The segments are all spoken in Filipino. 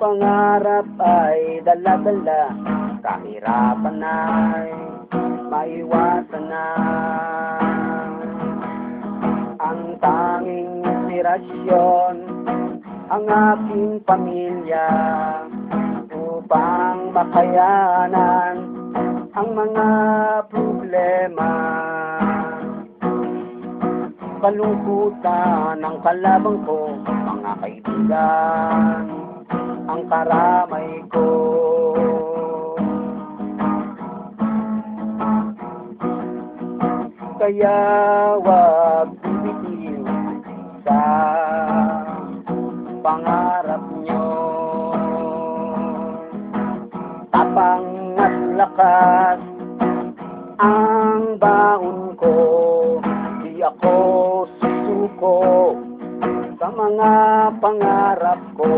pangarap ay dala-dala, kahirapan ay maiwasan na. Ang tanging inspirasyon, ang aking pamilya, upang makayanan ang mga problema. Kalungkutan ng kalabang ko, mga kaibigan, ang karamay ko. Kaya wag bibitiw sa pangarap nyo. Tapang at lakas ang baon ko, di ako susuko sa mga pangarap ko.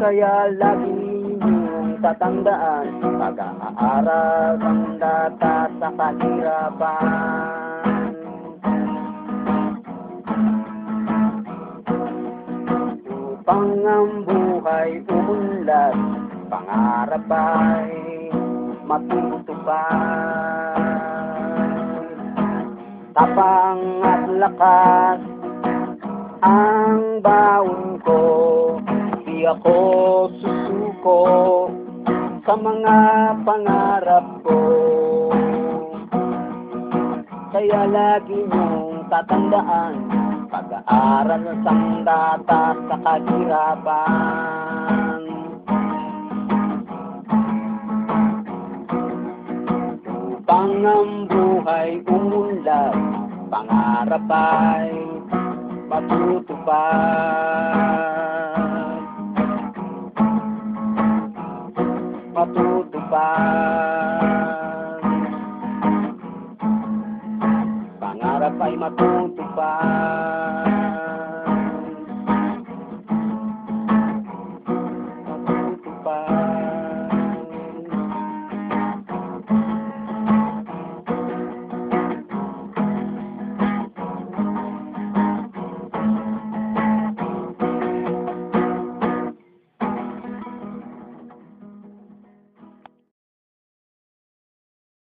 Kaya lagi niyong tatandaan, pag-aaral ang data sa kahirapan. Upang ang buhay umunlad, pangarap ay matutupad. Tapang at lakas ang baon ko, di ako susuko sa mga pangarap ko. Kaya lagi niyong tatandaan, pag-aaral ng sandata sa kahirapan. Upang ang buhay umunlad, pangarap ay matutupad. Matutupad. Pangarap ay matutupad.